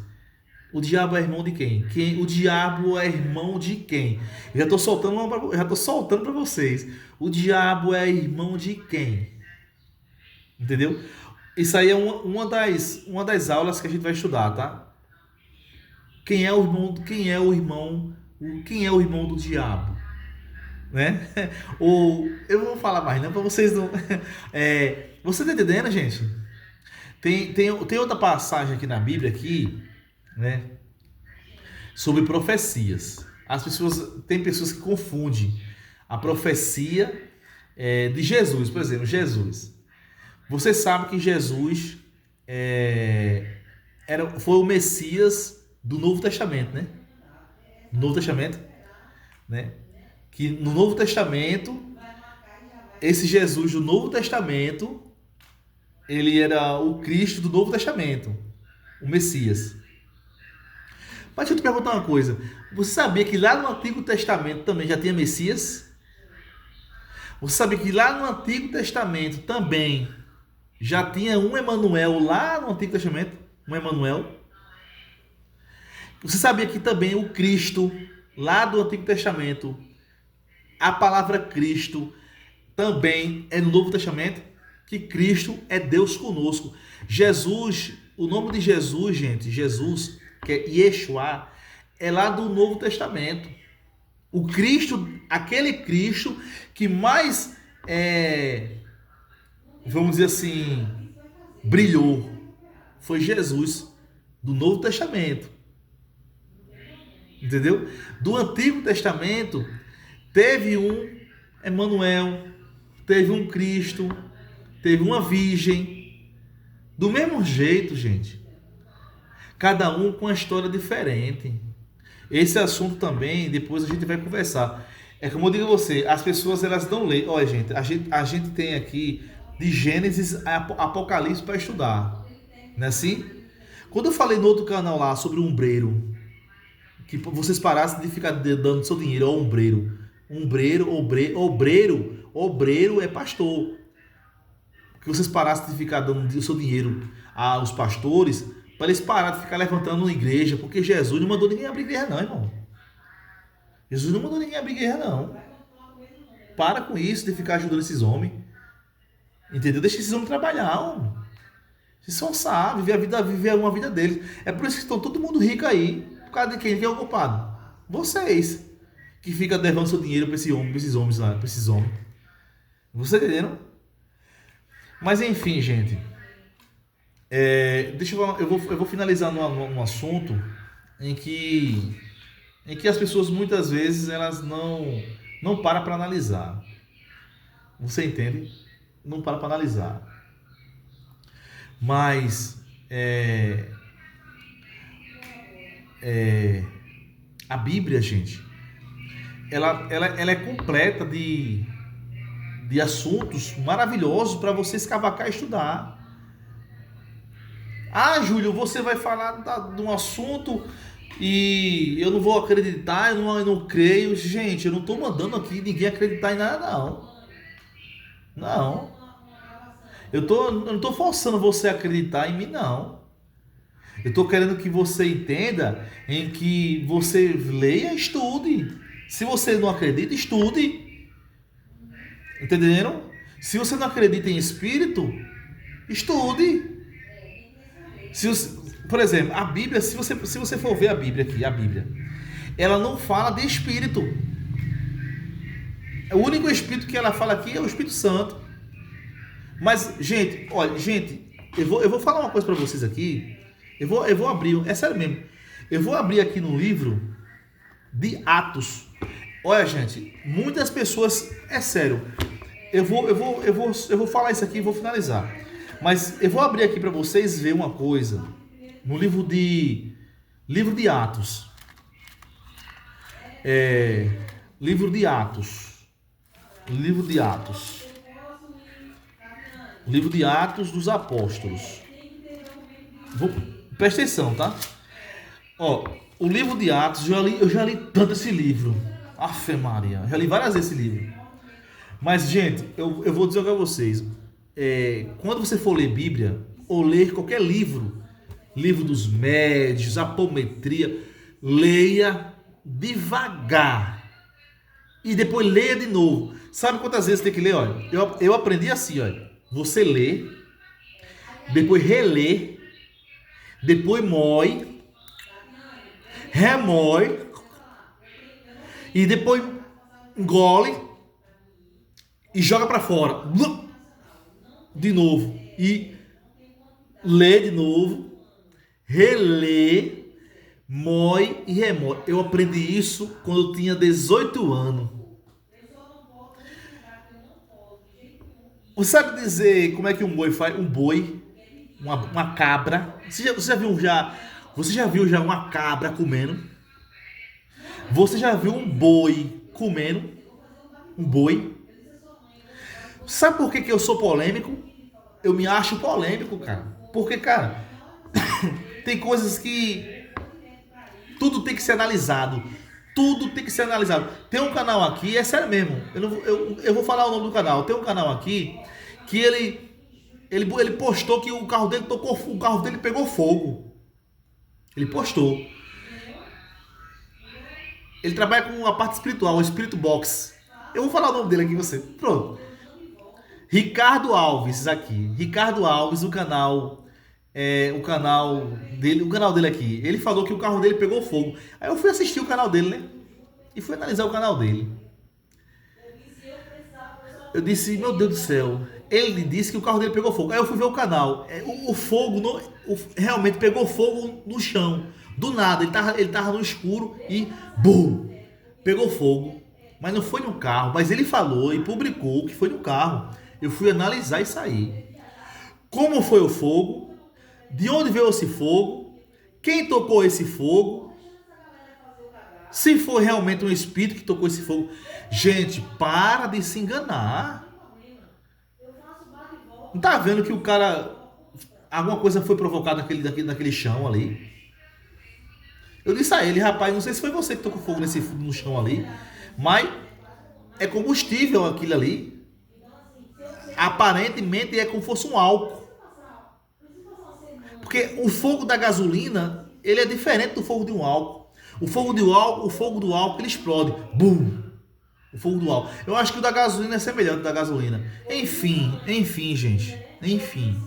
O diabo é irmão de quem? O diabo é irmão de quem? Eu já tô soltando para vocês. O diabo é irmão de quem? Entendeu? Isso aí é uma das aulas que a gente vai estudar, tá? Quem é o irmão do diabo, né? Ou eu não vou falar mais não para vocês não. Você tá entendendo, gente? Tem outra passagem aqui na Bíblia aqui, né? Sobre profecias. Tem pessoas que confundem a profecia de Jesus, por exemplo, Jesus. Você sabe que Jesus foi o Messias do Novo Testamento, né? Do Novo Testamento, né? Que no Novo Testamento, esse Jesus do Novo Testamento, ele era o Cristo do Novo Testamento, o Messias. Mas deixa eu te perguntar uma coisa. Você sabia que lá no Antigo Testamento também já tinha Messias? Você sabia que lá no Antigo Testamento também já tinha um Emanuel lá no Antigo Testamento? Um Emanuel? Você sabia que também o Cristo, lá do Antigo Testamento, a palavra Cristo também é no Novo Testamento? Que Cristo é Deus conosco. Jesus, o nome de Jesus, gente, Jesus, que é Yeshua, é lá do Novo Testamento. O Cristo, aquele Cristo que mais, vamos dizer assim, brilhou, foi Jesus, do Novo Testamento. Entendeu? Do Antigo Testamento, teve um Emanuel, teve um Cristo, teve uma virgem. Do mesmo jeito, gente. Cada um com uma história diferente. Esse assunto também, depois a gente vai conversar. É como eu digo a você, as pessoas elas não leem. Olha, gente, a gente tem aqui de Gênesis a Apocalipse para estudar. Não é assim? Quando eu falei no outro canal lá sobre o ombreiro, que vocês parassem de ficar dando seu dinheiro ao ombreiro. Obreiro é pastor. Que vocês parassem de ficar dando o seu dinheiro aos pastores, para eles pararem de ficar levantando uma igreja, porque Jesus não mandou ninguém abrir igreja não, irmão. Jesus não mandou ninguém abrir igreja não. Para com isso de ficar ajudando esses homens. Entendeu? Deixa esses homens trabalhar, homem. Se esforçar, viver uma vida deles. É por isso que estão todo mundo rico aí. Por causa de quem é o culpado? Vocês. Que fica levando seu dinheiro para esses homens lá, para esses homens. Você entendendo? Mas enfim, gente. Deixa eu vou finalizar num assunto em que as pessoas muitas vezes elas não param para analisar. Você entende? Não para analisar. Mas a Bíblia, gente, ela é completa de assuntos maravilhosos para você escavacar e estudar. Ah, Júlio, você vai falar de um assunto e eu não vou acreditar, eu não creio. Gente, eu não estou mandando aqui ninguém acreditar em nada, não. Não. Eu não estou forçando você a acreditar em mim, não. Eu estou querendo que você entenda em que você leia e estude. Se você não acredita, estude. Entenderam? Se você não acredita em espírito, estude. Por exemplo, a Bíblia, se você for ver a Bíblia aqui, a Bíblia, ela não fala de espírito. O único espírito que ela fala aqui é o Espírito Santo. Mas, gente, olha, gente, eu vou falar uma coisa para vocês aqui. Eu vou abrir, é sério mesmo. Eu vou abrir aqui no livro de Atos. Olha, gente, muitas pessoas, é sério. Eu vou falar isso aqui e vou finalizar. Mas eu vou abrir aqui para vocês ver uma coisa no livro de Atos. Livro de Atos. Livro de Atos dos Apóstolos. Presta atenção, tá? Ó, o livro de Atos, eu já li tanto esse livro. Afe Maria, já li várias vezes esse livro. Mas, gente, eu vou dizer para vocês. Quando você for ler Bíblia, ou ler qualquer livro dos médios, apometria, leia devagar. E depois leia de novo. Sabe quantas vezes tem que ler? Olha, eu aprendi assim, olha. Você lê, depois relê, depois moe, remoe, e depois engole e joga para fora. De novo. E lê de novo, relê, moe e remoe. Eu aprendi isso quando eu tinha 18 anos. Você sabe dizer como é que um boi faz? Um boi, uma cabra. Você já viu já uma cabra comendo? Você já viu um boi comendo? Um boi? Sabe por que eu sou polêmico? Eu me acho polêmico, cara. Porque, cara, tem coisas que tudo tem que ser analisado. Tudo tem que ser analisado. Tem um canal aqui, é sério mesmo. Eu vou falar o nome do canal. Tem um canal aqui que ele postou que o carro dele pegou fogo. Ele postou. Ele trabalha com a parte espiritual, o Spirit Box. Eu vou falar o nome dele aqui, você. Pronto. Ricardo Alves aqui. Ricardo Alves, o canal dele aqui. Ele falou que o carro dele pegou fogo. Aí eu fui assistir o canal dele, né? E fui analisar o canal dele. Eu disse, meu Deus do céu. Ele disse que o carro dele pegou fogo. Aí eu fui ver o canal. O fogo realmente pegou fogo no chão. Do nada, ele tava no escuro e bum! Pegou fogo. Mas não foi no carro. Mas ele falou e publicou que foi no carro. Eu fui analisar isso aí. Como foi o fogo? De onde veio esse fogo? Quem tocou esse fogo? Se foi realmente um espírito que tocou esse fogo. Gente, para de se enganar. Não tá vendo que o cara... Alguma coisa foi provocada naquele chão ali? Eu disse a ele, rapaz, não sei se foi você que tocou fogo no chão ali, mas é combustível aquilo ali. Aparentemente é como se fosse um álcool. Porque o fogo da gasolina, ele é diferente do fogo de um álcool. O fogo do álcool ele explode. Bum! O fogo do álcool. Eu acho que o da gasolina é semelhante ao da gasolina. Enfim, gente. Enfim.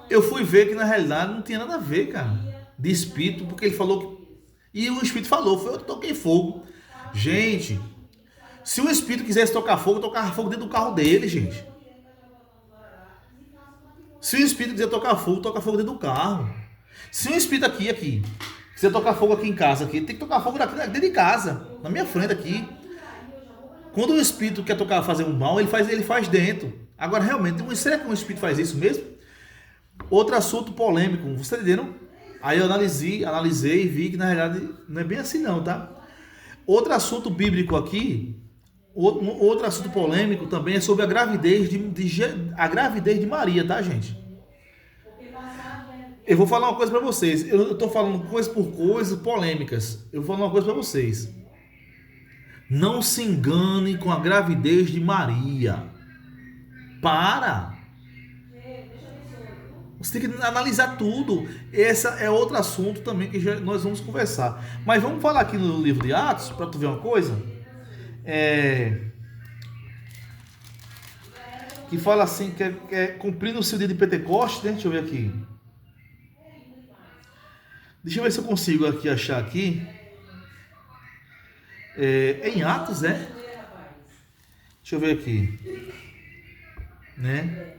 Eu fui ver que na realidade não tinha nada a ver, cara. De espírito, porque ele falou que... E o espírito falou, foi eu que toquei fogo. Gente, se o espírito quisesse tocar fogo, eu tocava fogo dentro do carro dele, gente. Se o espírito quiser tocar fogo, toca fogo dentro do carro. Se um espírito aqui, quiser tocar fogo aqui em casa, aqui, tem que tocar fogo dentro de casa, na minha frente aqui. Quando o espírito quer fazer um mal, ele faz dentro. Agora, realmente, será que um espírito faz isso mesmo? Outro assunto polêmico, vocês entenderam? Aí eu analisei e vi que na realidade não é bem assim não, tá? Outro assunto bíblico aqui, outro assunto polêmico também é sobre a gravidez a gravidez de Maria, tá, gente? Eu vou falar uma coisa para vocês. Eu estou falando coisa por coisa, polêmicas. Eu vou falar uma coisa para vocês. Não se engane com a gravidez de Maria. Para! Você tem que analisar tudo. Esse é outro assunto também que nós vamos conversar. Mas vamos falar aqui no livro de Atos, para tu ver uma coisa. Que fala assim, que é cumprindo o seu dia de Pentecostes, né? Deixa eu ver aqui. Deixa eu ver se eu consigo aqui achar aqui. Em Atos, né? Deixa eu ver aqui. Né?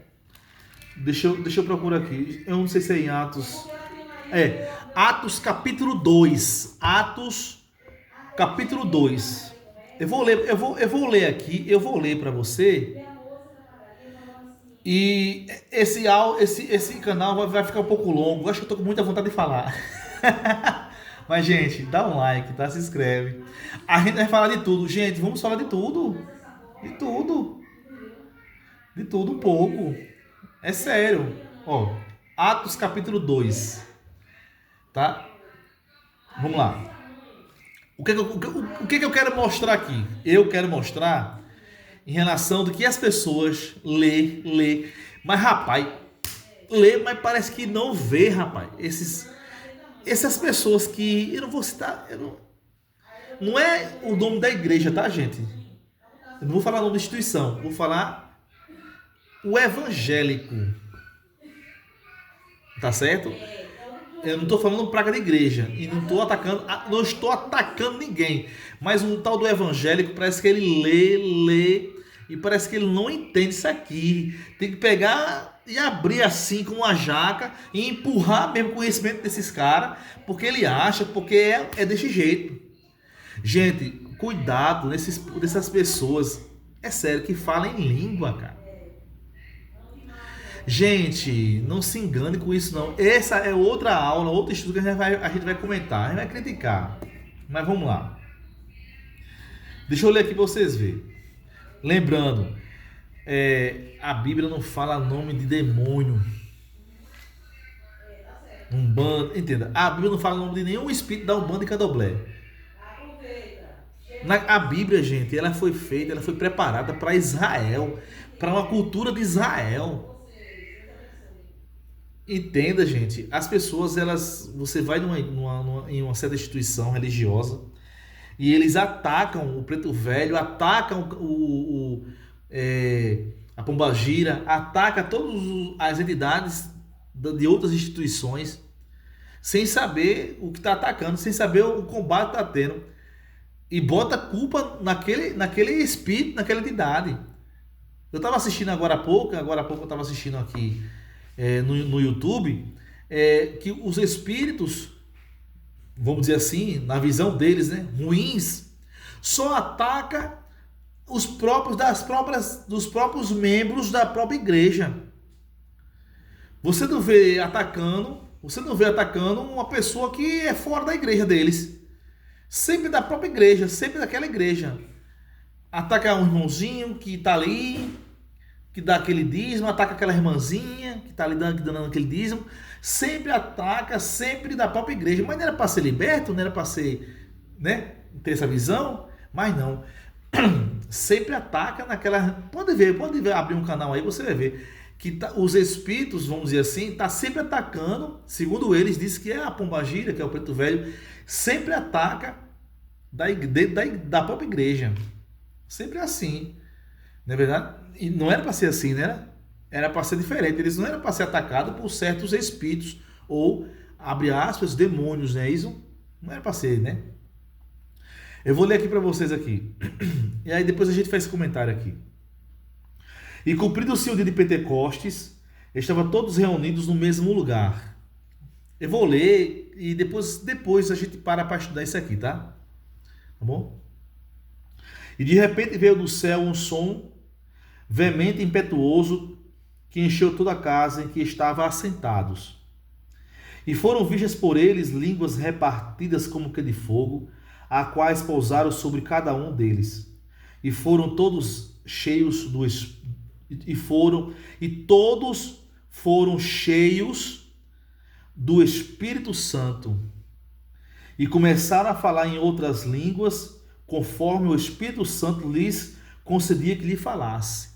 Deixa eu procurar aqui. Eu não sei se é em Atos. Atos capítulo 2. Atos capítulo 2. Eu vou ler aqui, eu vou ler para você. E esse canal vai ficar um pouco longo. Acho que eu tô com muita vontade de falar. Mas, gente, dá um like, tá? Se inscreve. A gente vai falar de tudo. Gente, vamos falar de tudo. De tudo. De tudo um pouco. É sério. Ó, Atos capítulo 2. Tá? Vamos lá. O que eu quero mostrar aqui? Eu quero mostrar em relação do que as pessoas lê. Mas, rapaz, lê, mas parece que não vê, rapaz. Essas pessoas que... Eu não vou citar... Não é o nome da igreja, tá, gente? Eu não vou falar o nome da instituição. Vou falar o evangélico. Tá certo? Eu não estou falando praga de igreja. E não estou atacando ninguém. Mas um tal do evangélico parece que ele lê. E parece que ele não entende isso aqui. Tem que pegar e abrir assim com uma jaca e empurrar mesmo o conhecimento desses caras, porque ele acha, porque é desse jeito. Gente, cuidado dessas pessoas, é sério, que falam em língua, cara. Gente, não se engane com isso não. Essa é outra aula, outro estudo que a gente vai comentar, a gente vai criticar. Mas vamos lá. Deixa eu ler aqui para vocês verem. Lembrando, a Bíblia não fala nome de demônio. Umbanda, entenda. A Bíblia não fala nome de nenhum espírito da Umbanda e Candomblé. A Bíblia, gente, ela foi preparada para Israel, para uma cultura de Israel. Entenda, gente. As pessoas, você vai em uma certa instituição religiosa e eles atacam o preto velho, atacam a pombagira, atacam todas as entidades de outras instituições, sem saber o que está atacando, sem saber o combate que está tendo, e bota a culpa naquele espírito, naquela entidade. Eu estava assistindo agora há pouco eu estava assistindo aqui no YouTube, que os espíritos, vamos dizer assim, na visão deles, né, ruins, só ataca dos próprios membros da própria igreja. Você não vê atacando uma pessoa que é fora da igreja deles. Sempre da própria igreja, sempre daquela igreja. Ataca um irmãozinho que está ali, que dá aquele dízimo, ataca aquela irmãzinha que está ali dando aquele dízimo. Sempre ataca, sempre da própria igreja. Mas não era para ser liberto, não era para ser, né, ter essa visão, mas não. Sempre ataca naquela... Pode ver, abrir um canal aí, você vai ver que os espíritos, vamos dizer assim, tá sempre atacando, segundo eles, diz que é a pombagira, que é o preto velho, sempre ataca da própria igreja. Sempre assim. Não é verdade? E não era para ser assim, né? Era para ser diferente. Eles não eram para ser atacados por certos espíritos ou, abre aspas, demônios, né? Isso não era para ser, né? Eu vou ler aqui para vocês aqui. E aí depois a gente faz esse comentário aqui. E cumprido-se o dia de Pentecostes, estavam todos reunidos no mesmo lugar. Eu vou ler e depois a gente para estudar isso aqui, tá? Tá bom? E de repente veio do céu um som veemente e impetuoso que encheu toda a casa em que estavam assentados. E foram vistas por eles línguas repartidas como que de fogo, a quais pousaram sobre cada um deles. E foram todos cheios do todos foram cheios do Espírito Santo e começaram a falar em outras línguas, conforme o Espírito Santo lhes concedia que lhe falasse.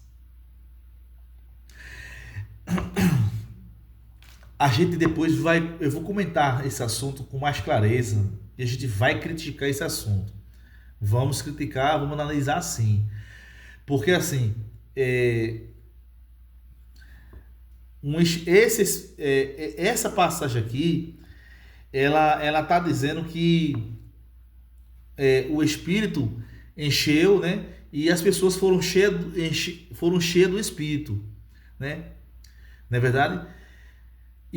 A gente depois eu vou comentar esse assunto com mais clareza e a gente vai criticar esse assunto. Vamos criticar, vamos analisar sim. Porque assim, essa passagem aqui, ela está dizendo que o Espírito encheu, né? E as pessoas foram cheias do Espírito, né? Não é verdade?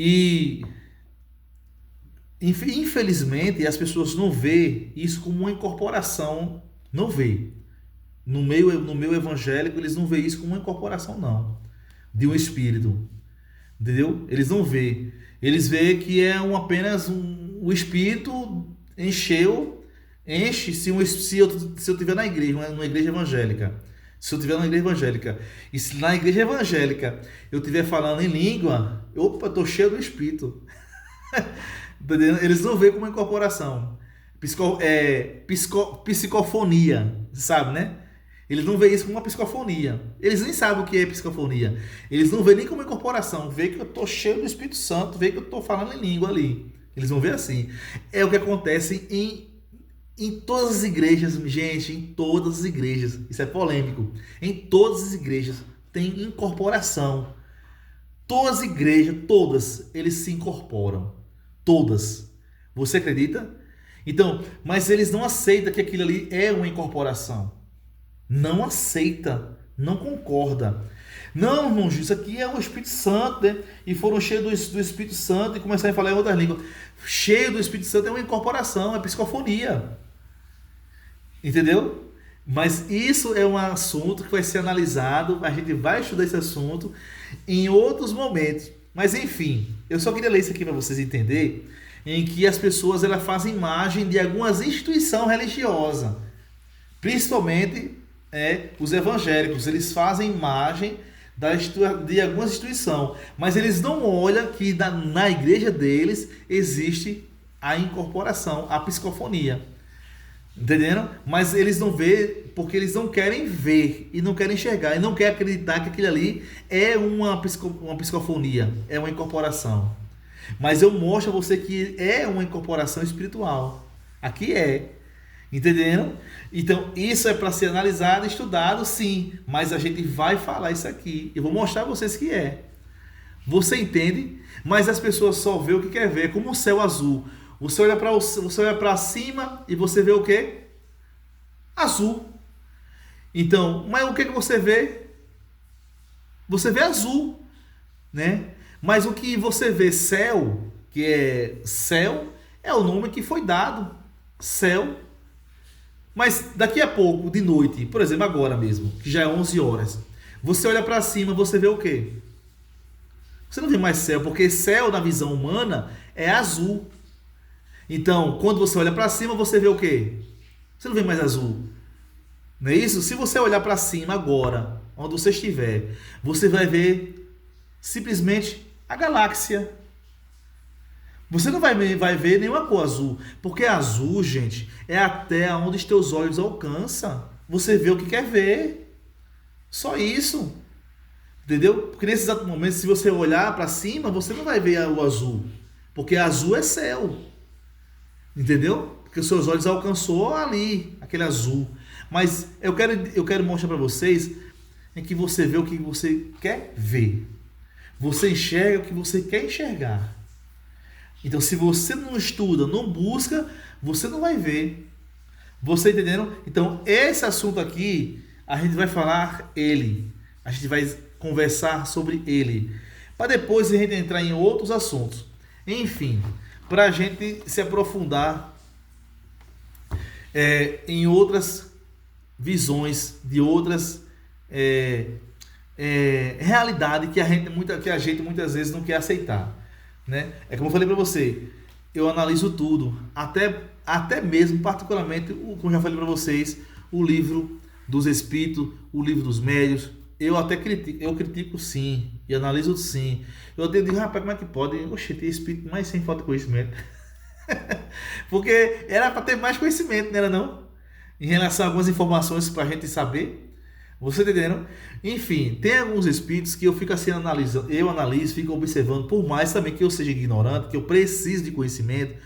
E infelizmente as pessoas não vê isso como uma incorporação, não vê. No meio evangélico eles não vê isso como uma incorporação não, de um espírito, entendeu? Eles não vê, eles vê que é apenas o espírito enche se eu estiver na igreja, numa igreja evangélica. Se eu estiver na igreja evangélica, e se na igreja evangélica eu estiver falando em língua, opa, estou cheio do Espírito. Eles não veem como uma incorporação. Psicofonia, sabe, né? Eles não veem isso como uma psicofonia. Eles nem sabem o que é psicofonia. Eles não veem nem como uma incorporação. Vê que eu estou cheio do Espírito Santo, vê que eu estou falando em língua ali. Eles vão ver assim. É o que acontece em todas as igrejas, gente, em todas as igrejas, isso é polêmico, em todas as igrejas tem incorporação. Todas as igrejas, todas, eles se incorporam. Todas. Você acredita? Então, mas eles não aceitam que aquilo ali é uma incorporação. Não aceita, não concorda. Não, irmão, isso aqui é o Espírito Santo, né? E foram cheios do Espírito Santo e começaram a falar em outras línguas. Cheio do Espírito Santo é uma incorporação, é psicofonia. Entendeu? Mas isso é um assunto que vai ser analisado, a gente vai estudar esse assunto em outros momentos. Mas enfim, eu só queria ler isso aqui para vocês entenderem, em que as pessoas elas fazem imagem de algumas instituições religiosas, principalmente os evangélicos, eles fazem imagem de algumas instituições, mas eles não olham que na igreja deles existe a incorporação, a psicofonia. Entendendo? Mas eles não vê porque eles não querem ver e não querem enxergar e não querem acreditar que aquilo ali é uma psicofonia, é uma incorporação. Mas eu mostro a você que é uma incorporação espiritual. Aqui é. Entendendo? Então isso é para ser analisado e estudado, sim. Mas a gente vai falar isso aqui. Eu vou mostrar a vocês que é. Você entende? Mas as pessoas só vê o que quer ver, como o céu azul. Você olha para cima e você vê o quê? Azul. Então, mas o que você vê? Você vê azul, né? Mas o que você vê, céu, que é céu, é o nome que foi dado, céu. Mas daqui a pouco, de noite, por exemplo, agora mesmo, que já é 11 horas, você olha para cima, você vê o quê? Você não vê mais céu, porque céu na visão humana é azul. Então, quando você olha para cima, você vê o quê? Você não vê mais azul. Não é isso? Se você olhar para cima agora, onde você estiver, você vai ver simplesmente a galáxia. Você não vai ver nenhuma cor azul. Porque azul, gente, é até onde os teus olhos alcançam. Você vê o que quer ver. Só isso. Entendeu? Porque nesse exato momento, se você olhar para cima, você não vai ver o azul. Porque azul é céu. Entendeu? Porque os seus olhos alcançou ali, aquele azul. Mas eu quero mostrar para vocês em que você vê o que você quer ver. Você enxerga o que você quer enxergar. Então, se você não estuda, não busca, você não vai ver. Você entendendo? Então, esse assunto aqui, a gente vai falar ele. A gente vai conversar sobre ele. Para depois a gente entrar em outros assuntos. Enfim, para a gente se aprofundar em outras visões, de outras realidades que a gente muitas vezes não quer aceitar, né? É como eu falei para você, eu analiso tudo, até mesmo, particularmente, como já falei para vocês, o livro dos espíritos, o livro dos médios. Eu critico sim, e analiso sim. Eu até digo, rapaz, como é que pode? Oxe, tem espírito mais sem falta de conhecimento. Porque era para ter mais conhecimento, não era não? Em relação a algumas informações para a gente saber. Você tá entendendo? Enfim, tem alguns espíritos que eu fico assim analisando, eu analiso, fico observando, por mais também que eu seja ignorante, que eu preciso de conhecimento.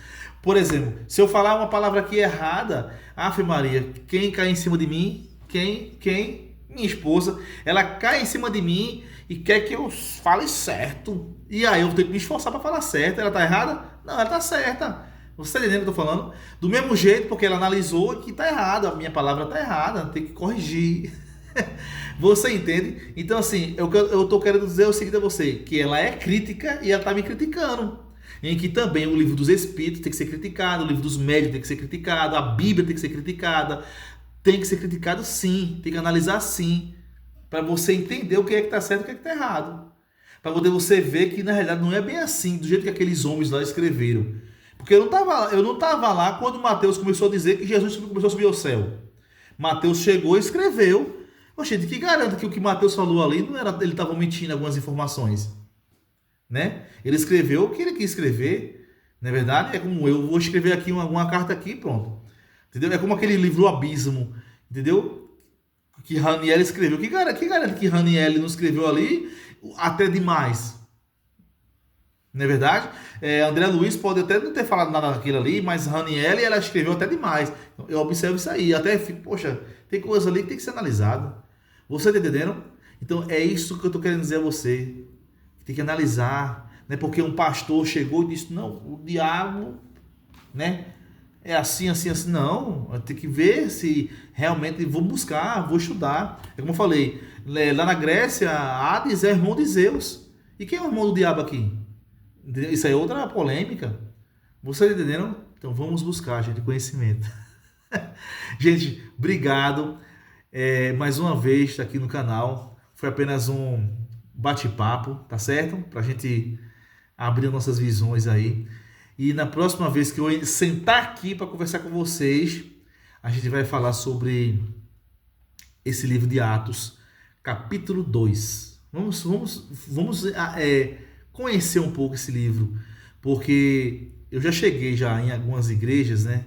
Por exemplo, se eu falar uma palavra aqui errada, Ave Maria, quem cai em cima de mim? Quem? Minha esposa, ela cai em cima de mim e quer que eu fale certo. E aí eu tenho que me esforçar para falar certo. Ela tá errada? Não, ela tá certa. Você está entendendo o que eu tô falando? Do mesmo jeito, porque ela analisou que tá errado, a minha palavra tá errada, tem que corrigir. Você entende? Então, assim, eu tô querendo dizer o seguinte a você, que ela é crítica e ela tá me criticando. Em que também o livro dos Espíritos tem que ser criticado, o livro dos Médios tem que ser criticado, a Bíblia tem que ser criticada. Tem que ser criticado sim, tem que analisar sim, para você entender o que é que está certo e o que é que está errado. Para poder você ver que na realidade não é bem assim, do jeito que aqueles homens lá escreveram. Porque eu não tava lá quando Mateus começou a dizer que Jesus começou a subir ao céu. Mateus chegou e escreveu. Oxe, de que garanta que o que Mateus falou ali não era, ele estava mentindo algumas informações, né? Ele escreveu o que ele quis escrever. Na verdade, é como eu vou escrever aqui uma carta aqui, pronto. Entendeu? É como aquele livro O Abismo, entendeu? Que Raniel escreveu. Que garante que Raniel não escreveu ali até demais? Não é verdade? André Luiz pode até não ter falado nada daquilo ali, mas Raniel ela escreveu até demais. Então, eu observo isso aí. Até fico, poxa, tem coisa ali que tem que ser analisada. Você está entendendo? Então é isso que eu estou querendo dizer a você. Tem que analisar. Não é porque um pastor chegou e disse, não, o diabo, né? É assim, assim, assim. Não, tem que ver se realmente vou buscar, vou estudar. É como eu falei, lá na Grécia, Hades é irmão de Zeus. E quem é o irmão do diabo aqui? Isso aí é outra polêmica. Vocês entenderam? Então vamos buscar, gente, conhecimento. Gente, obrigado. Mais uma vez está aqui no canal. Foi apenas um bate-papo, tá certo? Pra gente abrir nossas visões aí. E na próxima vez que eu sentar aqui para conversar com vocês, a gente vai falar sobre esse livro de Atos, capítulo 2. Vamos conhecer um pouco esse livro, porque eu já cheguei já em algumas igrejas, né,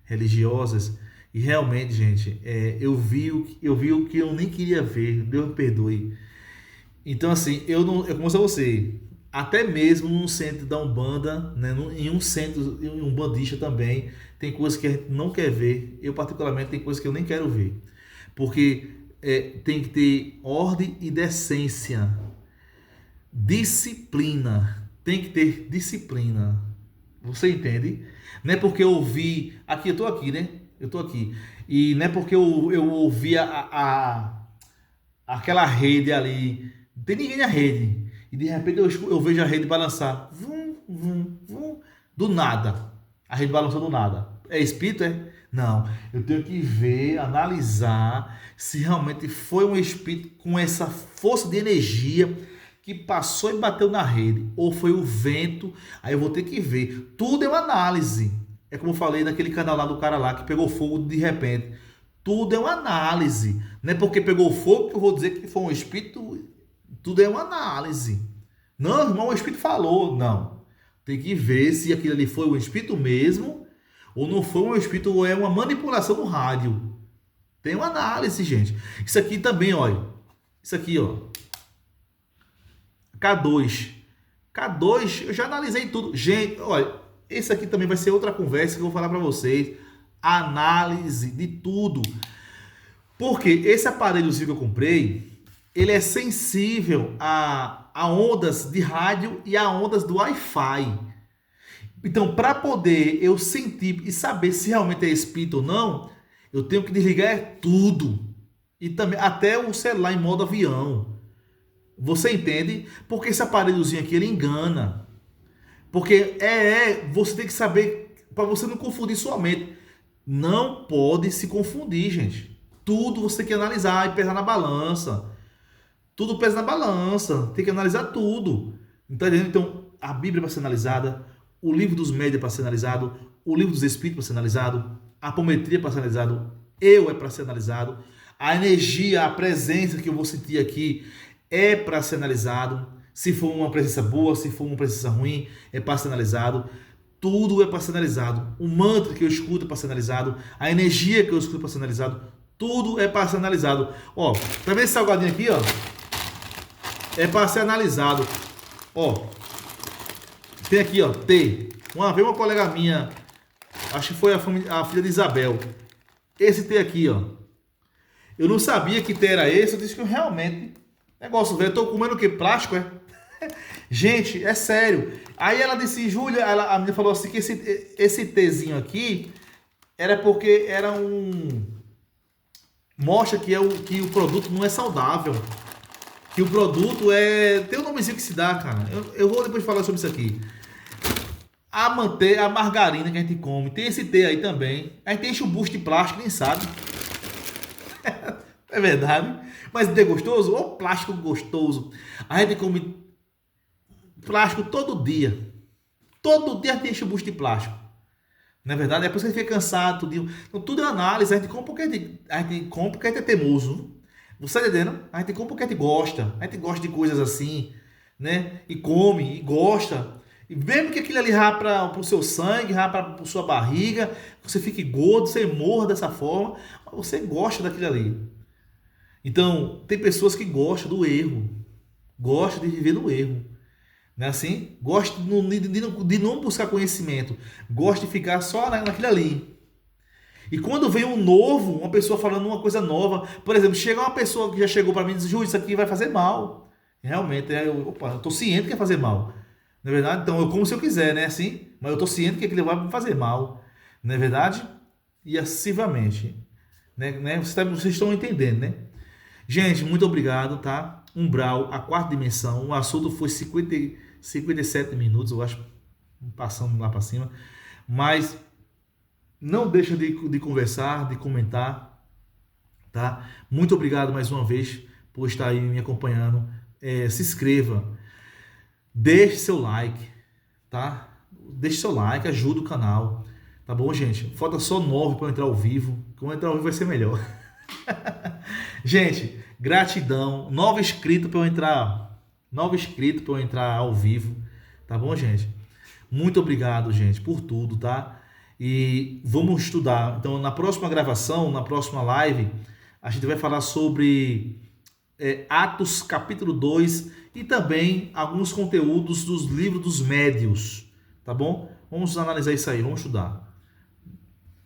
religiosas, e realmente, gente, eu vi o que eu nem queria ver, Deus me perdoe. Então, assim, eu como a você, até mesmo no centro da Umbanda, né, em um centro, em um bandista também, tem coisas que a gente não quer ver. Eu, particularmente, tem coisas que eu nem quero ver. Porque tem que ter ordem e decência. Disciplina. Tem que ter disciplina. Você entende? Não é porque eu ouvi... Aqui, eu tô aqui, né? Eu tô aqui. E não é porque eu ouvi aquela rede ali. Não tem ninguém na rede. E de repente eu vejo a rede balançar. Vum, vum, vum. Do nada. A rede balançou do nada. É espírito, é? Não. Eu tenho que ver, analisar se realmente foi um espírito com essa força de energia que passou e bateu na rede. Ou foi o vento. Aí eu vou ter que ver. Tudo é uma análise. É como eu falei naquele canal lá do cara lá que pegou fogo de repente. Tudo é uma análise. Não é porque pegou fogo que eu vou dizer que foi um espírito. Tudo é uma análise. Não, irmão, o espírito falou. Não. Tem que ver se aquilo ali foi um espírito mesmo ou não foi um espírito ou é uma manipulação no rádio. Tem uma análise, gente. Isso aqui também, olha. Isso aqui, ó. K2. K2, eu já analisei tudo. Gente, olha, esse aqui também vai ser outra conversa que eu vou falar para vocês. Análise de tudo. Porque esse aparelhozinho que eu comprei, ele é sensível a ondas de rádio e a ondas do Wi-Fi. Então, para poder eu sentir e saber se realmente é espírito ou não, eu tenho que desligar tudo. E também até o celular em modo avião. Você entende? Porque esse aparelhozinho aqui, ele engana. Porque você tem que saber, para você não confundir sua mente. Não pode se confundir, gente. Tudo você tem que analisar e pesar na balança. Tudo pesa na balança. Tem que analisar tudo. Então, a Bíblia vai ser analisada, o livro dos médios é para ser analisado, o livro dos espíritos para ser analisado, a apometria para ser analisado, eu é para ser analisado, a energia, a presença que eu vou sentir aqui é para ser analisado. Se for uma presença boa, se for uma presença ruim, é para ser analisado. Tudo é para ser analisado. O mantra que eu escuto é para ser analisado. A energia que eu escuto é para ser analisado. Tudo é para ser analisado. Ó, tá vendo esse salgadinho aqui, ó? É para ser analisado. Ó, tem aqui, ó, T. Uma vez uma colega minha, acho que foi a filha de Isabel. Esse T aqui, ó. Eu não sabia que T era esse. Eu disse que eu realmente... Negócio velho, eu tô comendo o que? Plástico, é? Gente, é sério. Aí ela disse, Júlia, a menina falou assim que esse Tzinho aqui era porque era mostra que o produto não é saudável. Que o produto é... Tem um nomezinho que se dá, cara. Eu vou depois falar sobre isso aqui. A manteiga, a margarina que a gente come, tem esse T aí também. A gente enche o bucho de plástico, nem sabe. É verdade. Mas é gostoso? Ô, plástico gostoso. A gente come plástico todo dia. Todo dia a gente enche o bucho de plástico. Não é verdade? É por isso que a gente fica cansado. Tudo, então, tudo é análise. A gente compra porque a gente é teimoso. Você está entendendo? A gente compra porque a gente gosta. A gente gosta de coisas assim, né? E come, e gosta. E mesmo que aquilo ali vá para o seu sangue, vá para a sua barriga, você fique gordo, você morra dessa forma, mas você gosta daquilo ali. Então, tem pessoas que gostam do erro, gostam de viver no erro, não é assim? Gostam de não buscar conhecimento, gostam de ficar só naquilo ali. E quando vem um novo, uma pessoa falando uma coisa nova, por exemplo, chega uma pessoa que já chegou para mim e diz, Ju, isso aqui vai fazer mal. Realmente, eu estou ciente que vai fazer mal. Não é verdade? Então, eu como se eu quiser, né? Assim, mas eu estou ciente que aquilo vai me fazer mal. Não é verdade? E acessivamente. Né? Vocês estão entendendo, né? Gente, muito obrigado, tá? Umbral, a quarta dimensão. O assunto foi 57 minutos, eu acho, passando lá para cima. Mas não deixa de conversar, de comentar, tá? Muito obrigado mais uma vez por estar aí me acompanhando. Se inscreva, deixe seu like, tá? Deixe seu like, ajuda o canal, tá bom, gente? Falta só 9 para eu entrar ao vivo. Quando eu entrar ao vivo vai ser melhor. Gente, gratidão. 9 inscritos para eu entrar. 9 inscritos para eu entrar ao vivo. Tá bom, gente? Muito obrigado, gente, por tudo, tá? E vamos estudar. Então, na próxima gravação, na próxima live, a gente vai falar sobre Atos capítulo 2 e também alguns conteúdos dos livros dos médios. Tá bom? Vamos analisar isso aí, vamos estudar.